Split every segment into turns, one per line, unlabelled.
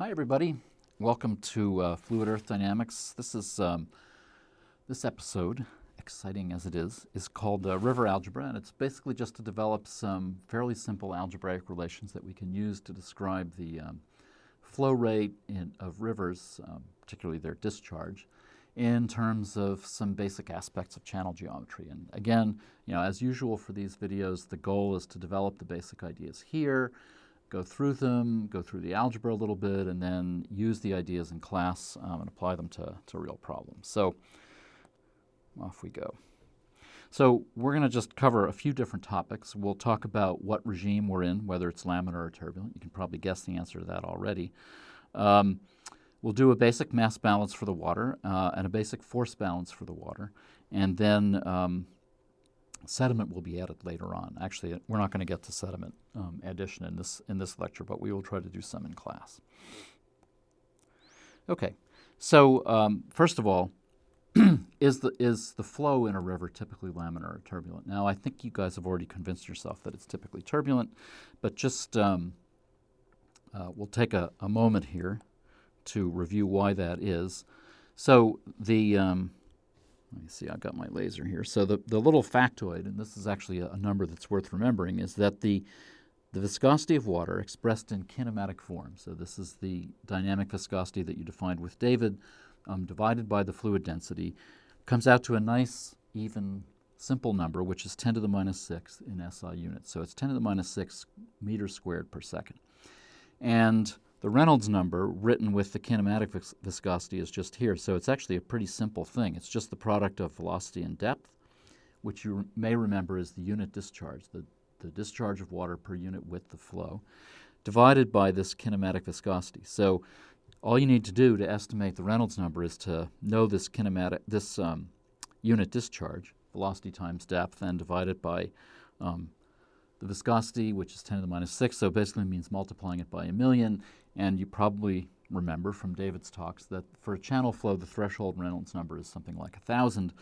Hi, everybody. Welcome to Fluid Earth Dynamics. This episode, exciting as it is called River Algebra, and it's basically just to develop some fairly simple algebraic relations that we can use to describe the flow rate of rivers, particularly their discharge, in terms of some basic aspects of channel geometry. And again, as usual for these videos, the goal is to develop the basic ideas here, go through them, go through the algebra a little bit, and then use the ideas in class and apply them to real problems. So off we go. So we're going to just cover a few different topics. We'll talk about what regime we're in, whether it's laminar or turbulent. You can probably guess the answer to that already. We'll do a basic mass balance for the water and a basic force balance for the water. And then sediment will be added later on. Actually, we're not going to get to sediment addition in this lecture, but we will try to do some in class. Okay, so first of all, is the flow in a river typically laminar or turbulent? Now, I think you guys have already convinced yourself that it's typically turbulent, but just we'll take a moment here to review why that is. So let me see, I've got my laser here. So the little factoid, and this is actually a number that's worth remembering, is that the viscosity of water expressed in kinematic form, so this is the dynamic viscosity that you defined with David, divided by the fluid density, comes out to a nice, even, simple number, which is 10 to the minus 6 in SI units. So it's 10 to the minus 6 meters squared per second. And the Reynolds number, written with the kinematic viscosity, is just here. So it's actually a pretty simple thing. It's just the product of velocity and depth, which you may remember is the unit discharge, the discharge of water per unit width of flow, divided by this kinematic viscosity. So all you need to do to estimate the Reynolds number is to know this unit discharge, velocity times depth, and divide it by the viscosity, which is 10 to the minus 6, so basically means multiplying it by 1,000,000. And you probably remember from David's talks that for a channel flow, the threshold Reynolds number is something like 1,000.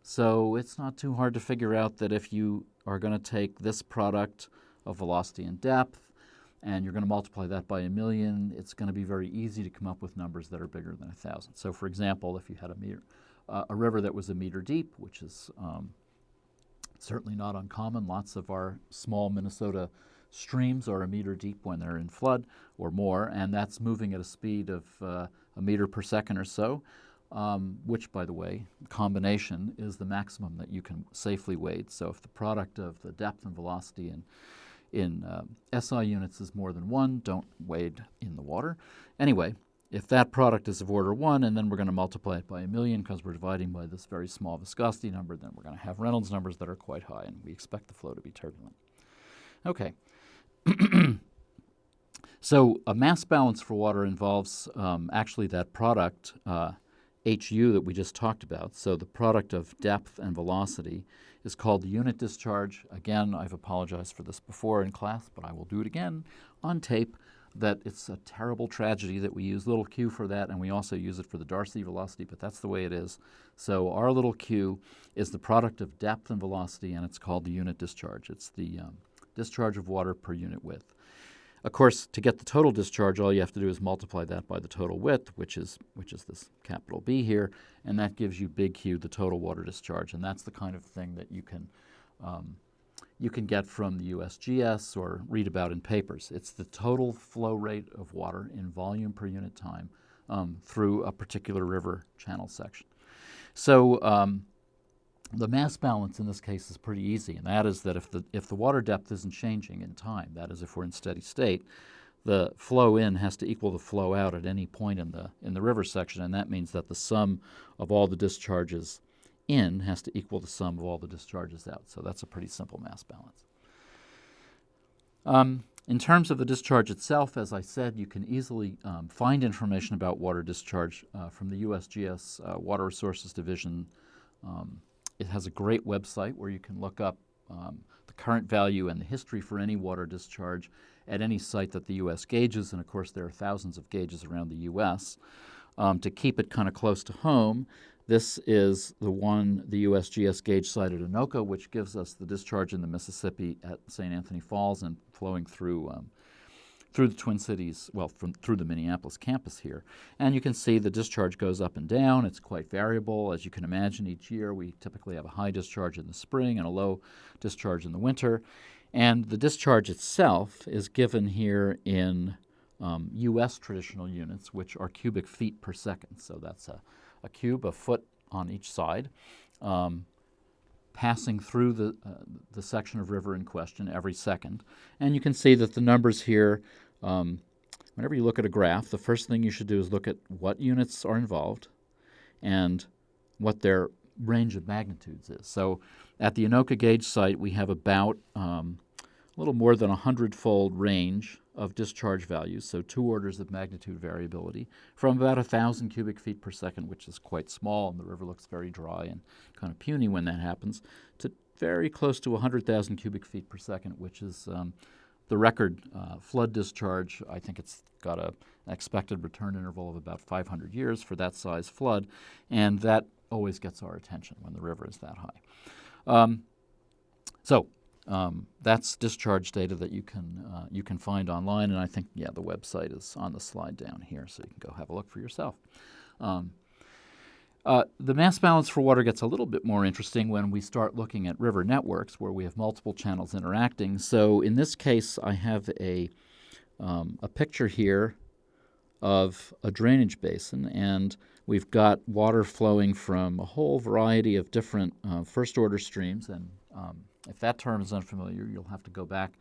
So it's not too hard to figure out that if you are going to take this product of velocity and depth, and you're going to multiply that by 1,000,000, it's going to be very easy to come up with numbers that are bigger than 1,000. So for example, if you had a river that was a meter deep, which is certainly not uncommon. Lots of our small Minnesota streams are a meter deep when they're in flood or more, and that's moving at a speed of a meter per second or so, which, by the way, combination is the maximum that you can safely wade. So if the product of the depth and velocity in SI units is more than 1, don't wade in the water. Anyway, if that product is of order 1, and then we're going to multiply it by 1,000,000 because we're dividing by this very small viscosity number, then we're going to have Reynolds numbers that are quite high, and we expect the flow to be turbulent. Okay. So a mass balance for water involves actually that product, HU, that we just talked about. So the product of depth and velocity is called the unit discharge. Again, I've apologized for this before in class, but I will do it again on tape, that it's a terrible tragedy that we use little q for that, and we also use it for the Darcy velocity, but that's the way it is. So our little q is the product of depth and velocity, and it's called the unit discharge. It's the discharge of water per unit width. Of course, to get the total discharge, all you have to do is multiply that by the total width, which is this capital B here, and that gives you big Q, the total water discharge. And that's the kind of thing that you can get from the USGS or read about in papers. It's the total flow rate of water in volume per unit time through a particular river channel section. So the mass balance in this case is pretty easy, and that is that if the water depth isn't changing in time, that is if we're in steady state, the flow in has to equal the flow out at any point in the river section, and that means that the sum of all the discharges in has to equal the sum of all the discharges out. So that's a pretty simple mass balance. In terms of the discharge itself, as I said, you can easily find information about water discharge from the USGS Water Resources Division. It has a great website where you can look up the current value and the history for any water discharge at any site that the U.S. gauges, and of course there are thousands of gauges around the U.S. To keep it kind of close to home, this is the USGS gauge site at Anoka, which gives us the discharge in the Mississippi at St. Anthony Falls and flowing through through the Twin Cities, well, through the Minneapolis campus here. And you can see the discharge goes up and down. It's quite variable. As you can imagine, each year we typically have a high discharge in the spring and a low discharge in the winter. And the discharge itself is given here in U.S. traditional units, which are cubic feet per second. So that's a cube, a foot on each side, passing through the section of river in question every second. And you can see that the numbers here, whenever you look at a graph, the first thing you should do is look at what units are involved and what their range of magnitudes is. So at the Anoka gauge site, we have about a little more than 100-fold range of discharge values, so 2 orders of magnitude variability, from about 1,000 cubic feet per second, which is quite small, and the river looks very dry and kind of puny when that happens, to very close to 100,000 cubic feet per second, which is the record flood discharge. I think it's got an expected return interval of about 500 years for that size flood, and that always gets our attention when the river is that high. That's discharge data that you can find online, and I think, the website is on the slide down here, so you can go have a look for yourself. The mass balance for water gets a little bit more interesting when we start looking at river networks where we have multiple channels interacting. So in this case, I have a picture here of a drainage basin, and we've got water flowing from a whole variety of different first-order streams, and if that term is unfamiliar, you'll have to go back,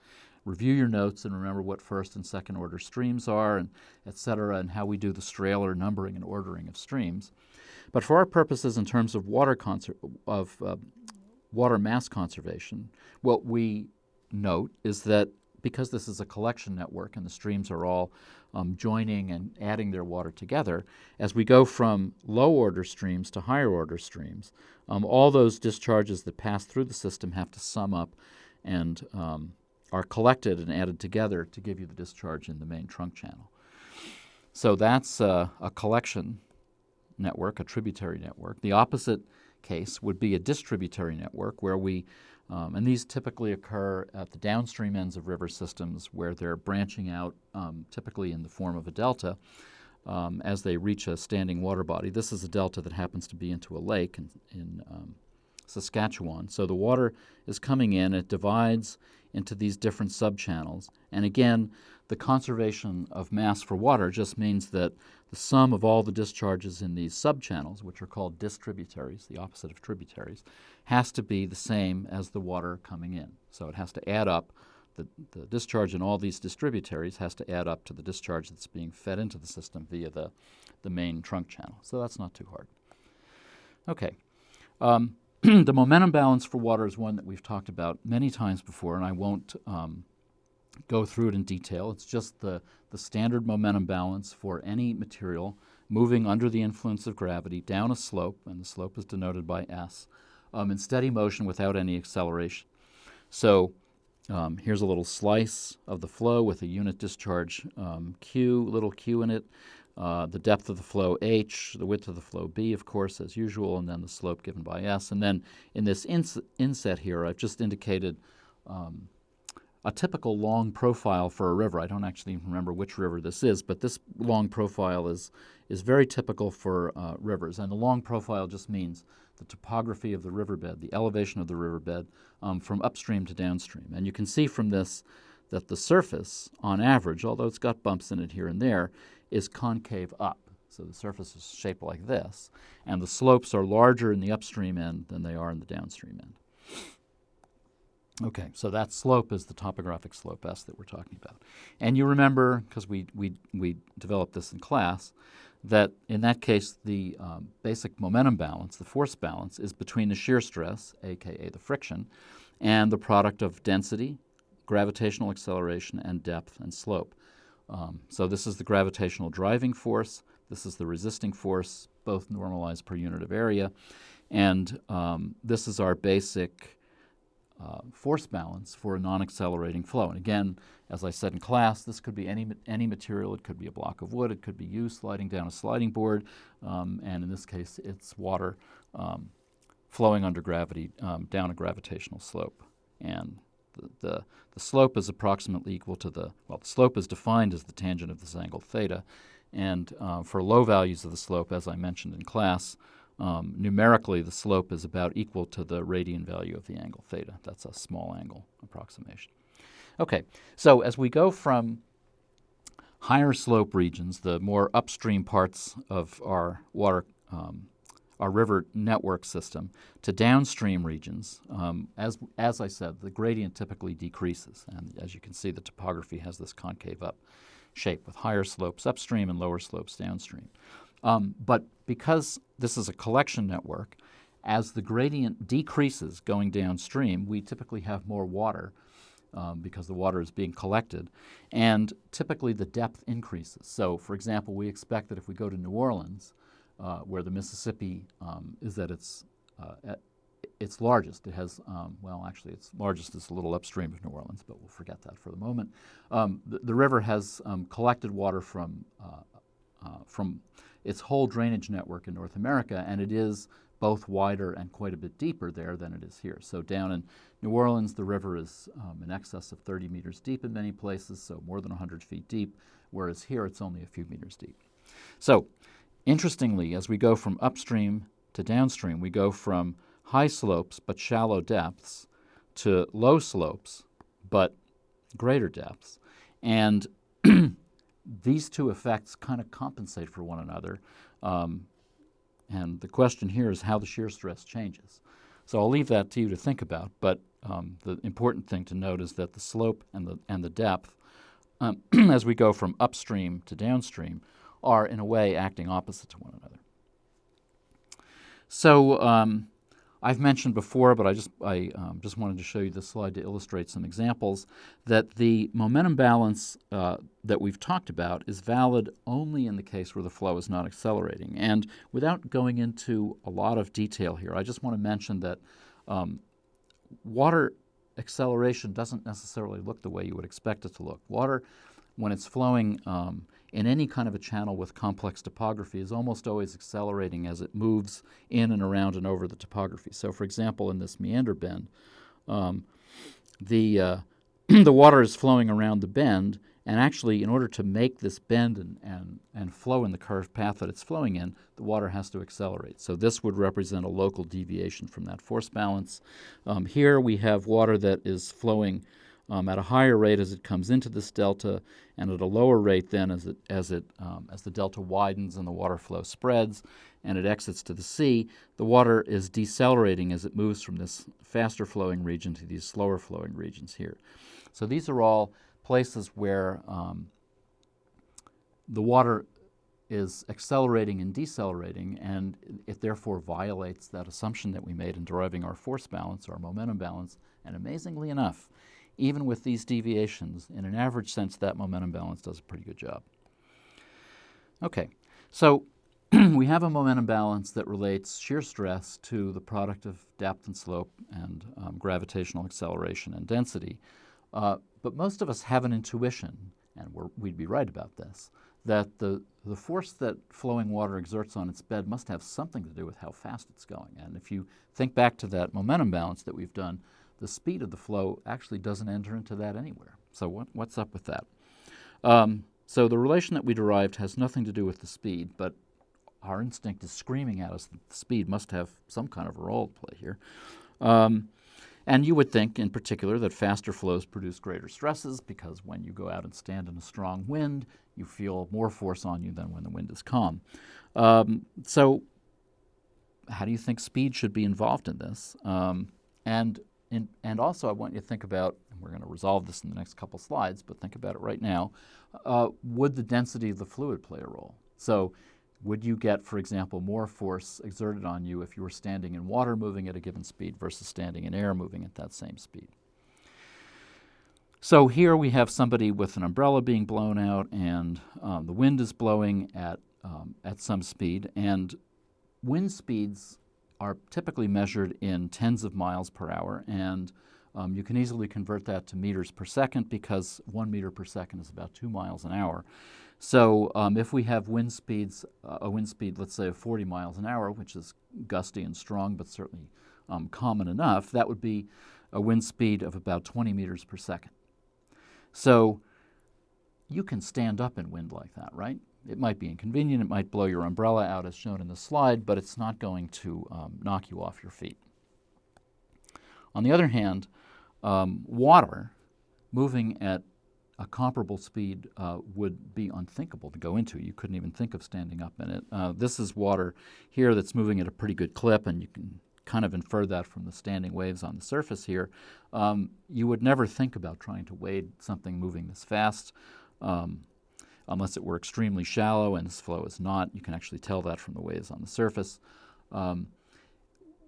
review your notes, and remember what first and second order streams are, and et cetera, and how we do the Strahler numbering and ordering of streams. But for our purposes in terms of water mass conservation, what we note is that because this is a collection network and the streams are all joining and adding their water together, as we go from low-order streams to higher-order streams, all those discharges that pass through the system have to sum up and are collected and added together to give you the discharge in the main trunk channel. So that's a collection network, a tributary network. The opposite case would be a distributary network where we and these typically occur at the downstream ends of river systems where they're branching out, typically in the form of a delta, as they reach a standing water body. This is a delta that happens to be into a lake in Saskatchewan. So the water is coming in, it divides into these different subchannels. And again, the conservation of mass for water just means that the sum of all the discharges in these subchannels, which are called distributaries, the opposite of tributaries, has to be the same as the water coming in. So it has to add up, the discharge in all these distributaries has to add up to the discharge that's being fed into the system via the main trunk channel. So that's not too hard. Okay. The momentum balance for water is one that we've talked about many times before, and I won't go through it in detail. It's just the standard momentum balance for any material moving under the influence of gravity down a slope, and the slope is denoted by S, in steady motion without any acceleration. So here's a little slice of the flow with a unit discharge Q, little q in it, the depth of the flow H, the width of the flow B, of course, as usual, and then the slope given by S. And then in this inset here, I've just indicated a typical long profile for a river. I don't actually even remember which river this is, but this long profile is very typical for rivers. And the long profile just means the topography of the riverbed, the elevation of the riverbed from upstream to downstream. And you can see from this that the surface, on average, although it's got bumps in it here and there, is concave up. So the surface is shaped like this, and the slopes are larger in the upstream end than they are in the downstream end. Okay, so that slope is the topographic slope S that we're talking about. And you remember, because we developed this in class, that in that case the basic momentum balance, the force balance, is between the shear stress, aka the friction, and the product of density, gravitational acceleration, and depth and slope. So this is the gravitational driving force, this is the resisting force, both normalized per unit of area, and this is our basic force balance for a non-accelerating flow. And again, as I said in class, this could be any material. It could be a block of wood. It could be you sliding down a sliding board. And in this case, it's water flowing under gravity down a gravitational slope. And The slope is approximately equal to the slope is defined as the tangent of this angle theta, and for low values of the slope, as I mentioned in class, numerically the slope is about equal to the radian value of the angle theta. That's a small angle approximation. Okay, so as we go from higher slope regions, the more upstream parts of our our river network system, to downstream regions, as I said, the gradient typically decreases. And as you can see, the topography has this concave up shape with higher slopes upstream and lower slopes downstream. But because this is a collection network, as the gradient decreases going downstream, we typically have more water because the water is being collected, and typically the depth increases. So, for example, we expect that if we go to New Orleans, where the Mississippi is at its largest, it has, actually its largest is a little upstream of New Orleans, but we'll forget that for the moment. The river has collected water from its whole drainage network in North America, and it is both wider and quite a bit deeper there than it is here. So down in New Orleans, the river is in excess of 30 meters deep in many places, so more than 100 feet deep, whereas here it's only a few meters deep. So interestingly, as we go from upstream to downstream, we go from high slopes but shallow depths to low slopes but greater depths. And these two effects kind of compensate for one another. And the question here is how the shear stress changes. So I'll leave that to you to think about, but the important thing to note is that the slope and the depth, as we go from upstream to downstream, are in a way acting opposite to one another. So I've mentioned before, but I just wanted to show you this slide to illustrate some examples, that the momentum balance that we've talked about is valid only in the case where the flow is not accelerating. And without going into a lot of detail here, I just want to mention that water acceleration doesn't necessarily look the way you would expect it to look. Water, when it's flowing in any kind of a channel with complex topography, is almost always accelerating as it moves in and around and over the topography. So, for example, in this meander bend, the water is flowing around the bend, and actually, in order to make this bend and flow in the curved path that it's flowing in, the water has to accelerate. So this would represent a local deviation from that force balance. Here we have water that is flowing at a higher rate as it comes into this delta, and at a lower rate then as the delta widens and the water flow spreads and it exits to the sea. The water is decelerating as it moves from this faster flowing region to these slower flowing regions here. So these are all places where the water is accelerating and decelerating, and it therefore violates that assumption that we made in deriving our force balance, our momentum balance, and amazingly enough, even with these deviations, in an average sense, that momentum balance does a pretty good job. Okay, so we have a momentum balance that relates shear stress to the product of depth and slope and gravitational acceleration and density. But most of us have an intuition, and we'd be right about this, that the force that flowing water exerts on its bed must have something to do with how fast it's going. And if you think back to that momentum balance that we've done, the speed of the flow actually doesn't enter into that anywhere. So what's up with that? So the relation that we derived has nothing to do with the speed, but our instinct is screaming at us that the speed must have some kind of a role to play here. And you would think, in particular, that faster flows produce greater stresses because when you go out and stand in a strong wind, you feel more force on you than when the wind is calm. So how do you think speed should be involved in this? And also I want you to think about, and we're going to resolve this in the next couple slides, but think about it right now, would the density of the fluid play a role? So would you get, for example, more force exerted on you if you were standing in water moving at a given speed versus standing in air moving at that same speed? So here we have somebody with an umbrella being blown out, and the wind is blowing at some speed, and wind speeds are typically measured in tens of miles per hour, and you can easily convert that to meters per second because 1 meter per second is about 2 miles an hour. So if we have wind speeds, a wind speed, let's say, of 40 miles an hour, which is gusty and strong but certainly common enough, that would be a wind speed of about 20 meters per second. So you can stand up in wind like that, right? It might be inconvenient, it might blow your umbrella out as shown in the slide, but it's not going to knock you off your feet. On the other hand, water moving at a comparable speed would be unthinkable to go into. You couldn't even think of standing up in it. This is water here that's moving at a pretty good clip, and you can kind of infer that from the standing waves on the surface here. You would never think about trying to wade something moving this fast unless it were extremely shallow, and this flow is not. You can actually tell that from the waves on the surface.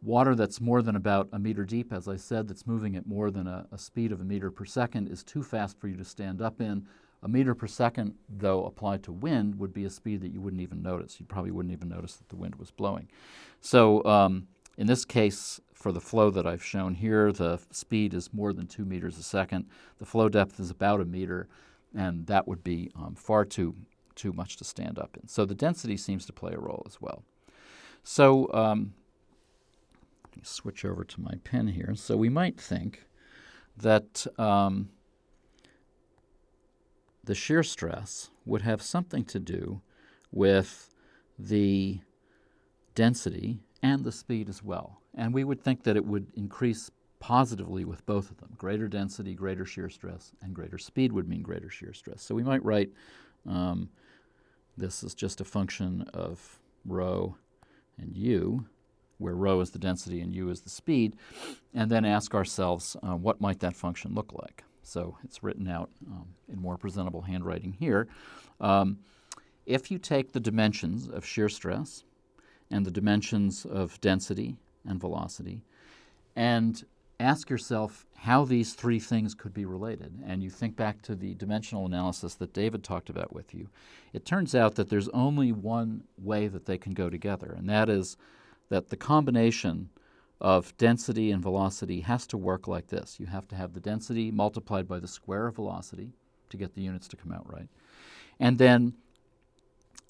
Water that's more than about a meter deep, as I said, that's moving at more than a speed of a meter per second is too fast for you to stand up in. A meter per second, though, applied to wind would be a speed that you wouldn't even notice. You probably wouldn't even notice that the wind was blowing. So in this case, for the flow that I've shown here, the speed is more than 2 meters a second. The flow depth is about a meter, and that would be far too much to stand up in. So the density seems to play a role as well. So let me switch over to my pen here. So we might think that the shear stress would have something to do with the density and the speed as well. And we would think that it would increase positively with both of them. Greater density, greater shear stress, and greater speed would mean greater shear stress. So we might write this is just a function of rho and u, where rho is the density and u is the speed, and then ask ourselves what might that function look like. So it's written out in more presentable handwriting here. If you take the dimensions of shear stress and the dimensions of density and velocity and ask yourself how these three things could be related, and you think back to the dimensional analysis that David talked about with you, it turns out that there's only one way that they can go together, and that is that the combination of density and velocity has to work like this. You have to have the density multiplied by the square of velocity to get the units to come out right. And then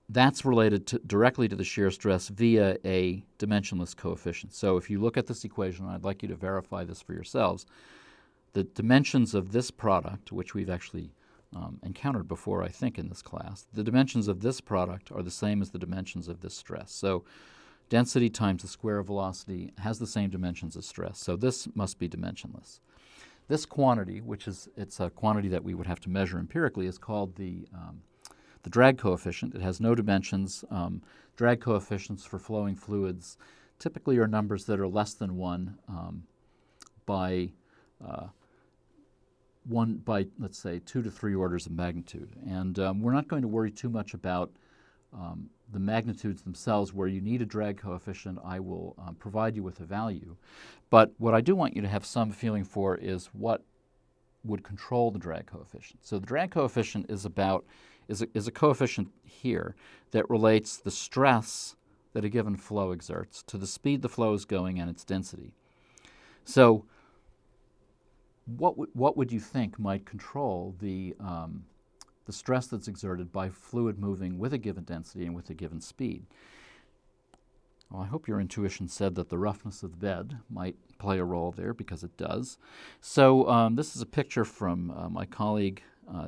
that's related directly to the shear stress via a dimensionless coefficient. So if you look at this equation, I'd like you to verify this for yourselves, the dimensions of this product, which we've actually encountered before, I think, in this class, the dimensions of this product are the same as the dimensions of this stress. So density times the square of velocity has the same dimensions as stress. So this must be dimensionless. This quantity, which is it's a quantity that we would have to measure empirically, is called the drag coefficient. It has no dimensions. Drag coefficients for flowing fluids typically are numbers that are less than 1 by let's say 2 to 3 orders of magnitude. And we're not going to worry too much about the magnitudes themselves. Where you need a drag coefficient, I will provide you with a value. But what I do want you to have some feeling for is what would control the drag coefficient. So the drag coefficient is a coefficient here that relates the stress that a given flow exerts to the speed the flow is going and its density. So what would you think might control the stress that's exerted by fluid moving with a given density and with a given speed? Well, I hope your intuition said that the roughness of the bed might play a role there, because it does. So this is a picture from my colleague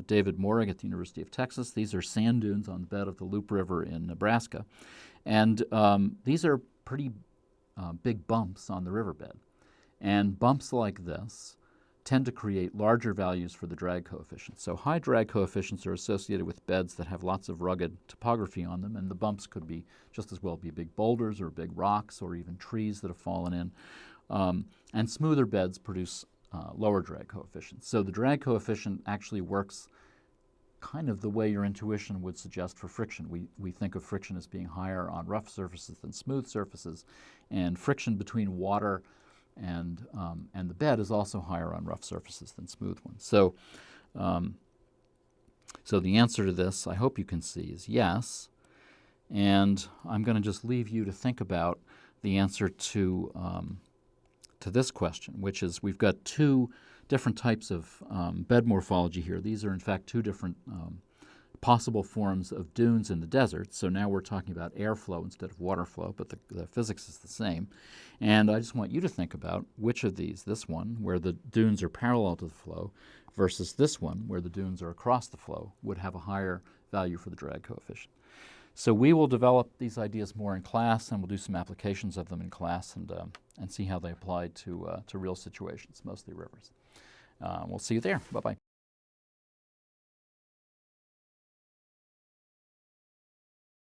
David Morig at the University of Texas. These are sand dunes on the bed of the Loup River in Nebraska. And these are pretty big bumps on the riverbed. And bumps like this tend to create larger values for the drag coefficient. So high drag coefficients are associated with beds that have lots of rugged topography on them, and the bumps could be just as well be big boulders or big rocks or even trees that have fallen in. And smoother beds produce lower drag coefficients. So the drag coefficient actually works kind of the way your intuition would suggest for friction. We think of friction as being higher on rough surfaces than smooth surfaces, and friction between water and the bed is also higher on rough surfaces than smooth ones. So, so the answer to this, I hope you can see, is yes. And I'm going to just leave you to think about the answer to this question, which is we've got two different types of bed morphology here. These are, in fact, two different possible forms of dunes in the desert. So now we're talking about airflow instead of water flow, but the physics is the same. And I just want you to think about which of these, this one, where the dunes are parallel to the flow, versus this one, where the dunes are across the flow, would have a higher value for the drag coefficient. So we will develop these ideas more in class, and we'll do some applications of them in class and see how they apply to real situations, mostly rivers. We'll see you there. Bye-bye.